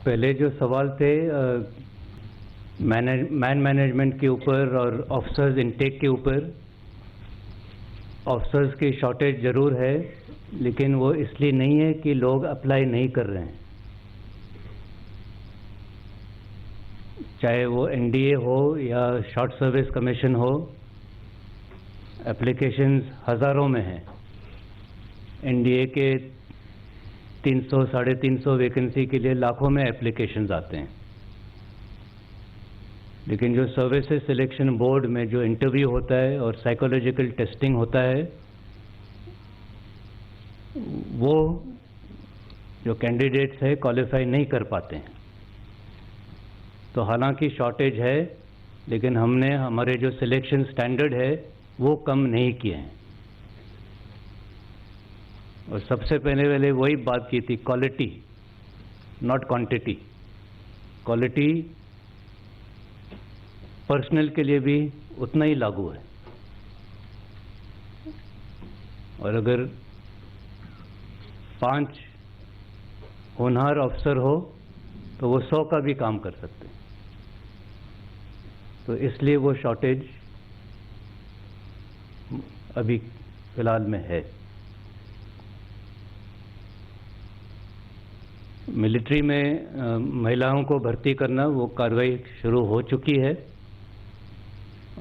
पहले जो सवाल थे मैन मैनेजमेंट के ऊपर और ऑफिसर्स इनटेक के ऊपर, ऑफिसर्स की शॉर्टेज ज़रूर है, लेकिन वो इसलिए नहीं है कि लोग अप्लाई नहीं कर रहे हैं। चाहे वो एनडीए हो या शॉर्ट सर्विस कमीशन हो, एप्लीकेशंस हज़ारों में हैं। एनडीए के 300 साढ़े 300 वैकेंसी के लिए लाखों में एप्लीकेशंस आते हैं, लेकिन जो सर्विसेज सिलेक्शन बोर्ड में जो इंटरव्यू होता है और साइकोलॉजिकल टेस्टिंग होता है, वो जो कैंडिडेट्स है क्वालिफाई नहीं कर पाते हैं। तो हालांकि शॉर्टेज है, लेकिन हमने हमारे जो सिलेक्शन स्टैंडर्ड है वो कम नहीं किए हैं। और सबसे पहले वही बात की थी, quality not quantity. Quality personal के लिए भी उतना ही लागू है। और अगर 5 होनहार अफसर हो तो वो 100 का भी काम कर सकते हैं। तो इसलिए वो शॉर्टेज अभी फिलहाल में है। मिलिट्री में महिलाओं को भर्ती करना, वो कार्रवाई शुरू हो चुकी है।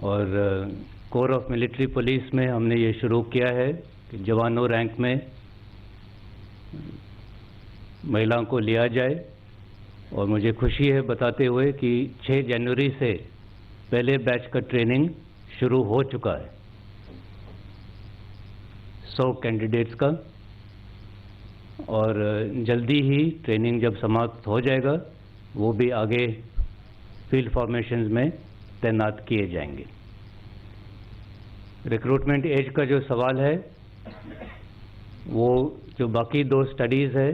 और कोर ऑफ मिलिट्री पुलिस में हमने ये शुरू किया है कि जवानों रैंक में महिलाओं को लिया जाए। और मुझे खुशी है बताते हुए कि 6 जनवरी से पहले बैच का ट्रेनिंग शुरू हो चुका है 100 कैंडिडेट्स का। और जल्दी ही ट्रेनिंग जब समाप्त हो जाएगा, वो भी आगे फील्ड फॉर्मेशंस में तैनात किए जाएंगे। रिक्रूटमेंट एज का जो सवाल है, वो जो बाकी 2 स्टडीज़ है,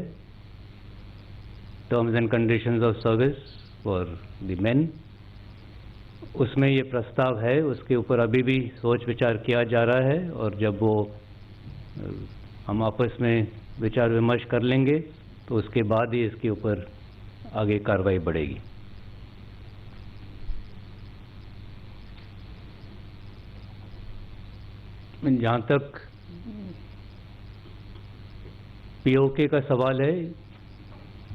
terms and conditions of service for the main, उसमें ये प्रस्ताव है, उसके ऊपर अभी भी सोच विचार किया जा रहा है। और जब वो हम आपस में विचार विमर्श कर लेंगे तो उसके बाद ही इसके ऊपर आगे कार्रवाई बढ़ेगी। जहाँ तक पीओके का सवाल है,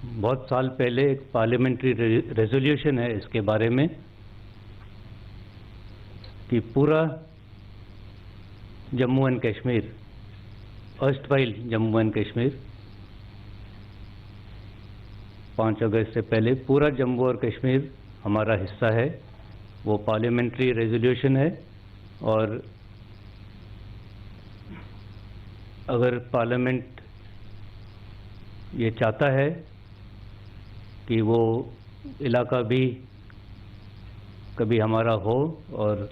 बहुत साल पहले एक पार्लियामेंट्री रेजोल्यूशन है इसके बारे में कि पूरा Jammu and Kashmir, erstwhile Jammu and Kashmir, 5 अगस्त से पहले पूरा जम्मू और कश्मीर हमारा हिस्सा है। वो पार्लियामेंट्री रेजोल्यूशन है। और अगर पार्लियामेंट ये चाहता है कि वो इलाका भी कभी हमारा हो और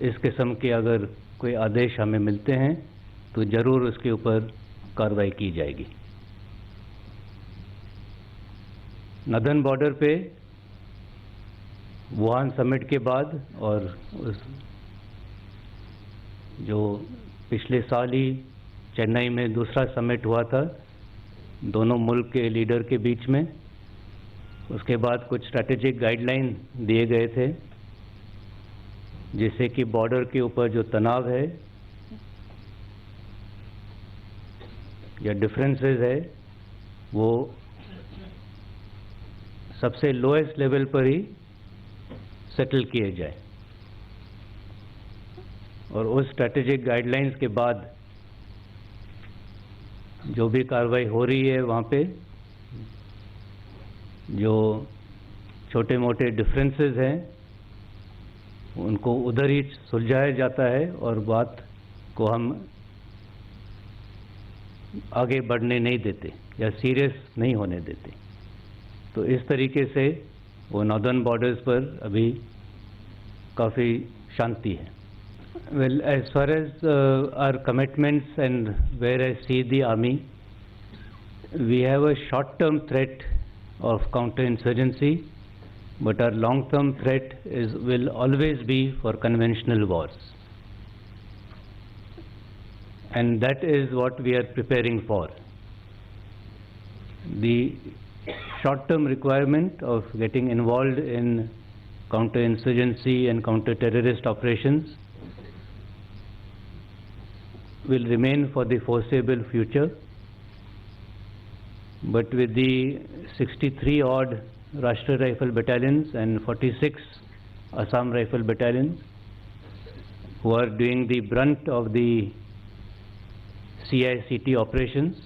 इस किस्म के अगर कोई आदेश हमें मिलते हैं तो ज़रूर उसके ऊपर कार्रवाई की जाएगी। नदर्न बॉर्डर पे वुहान समिट के बाद और उस जो पिछले साल ही चेन्नई में दूसरा समिट हुआ था दोनों मुल्क के लीडर के बीच में, उसके बाद कुछ स्ट्रैटेजिक गाइडलाइन दिए गए थे, जिससे कि बॉर्डर के ऊपर जो तनाव है या डिफरेंसेस है, वो सबसे लोएस्ट लेवल पर ही सेटल किए जाए। और उस स्ट्रैटेजिक गाइडलाइंस के बाद जो भी कार्रवाई हो रही है, वहाँ पे जो छोटे मोटे डिफरेंसेस हैं उनको उधर ही सुलझाया जाता है और बात को हम आगे बढ़ने नहीं देते या सीरियस नहीं होने देते। तो इस तरीके से वो नॉर्दर्न बॉर्डर्स पर अभी काफ़ी शांति है। Well, as far as our commitments and where I see the army, we have a short-term threat of counter-insurgency, but our long-term threat will always be for conventional wars. And that is what we are preparing for. The short-term requirement of getting involved in counterinsurgency and counter-terrorist operations will remain for the foreseeable future. But with the 63 odd Rashtriya Rifle battalions and 46 Assam Rifle battalions who are doing the brunt of the CI/CT operations,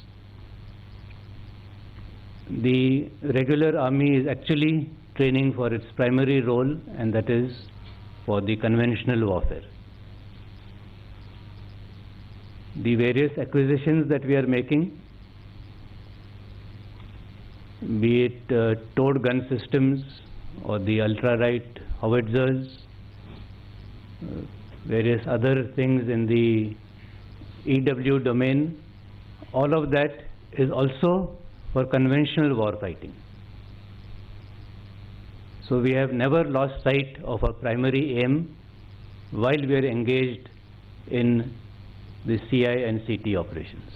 the regular army is actually training for its primary role, and that is for the conventional warfare. The various acquisitions that we are making, be it towed gun systems or the ultra-light howitzers, various other things in the EW domain, all of that is also for conventional war fighting. So we have never lost sight of our primary aim while we are engaged in the CI and CT operations.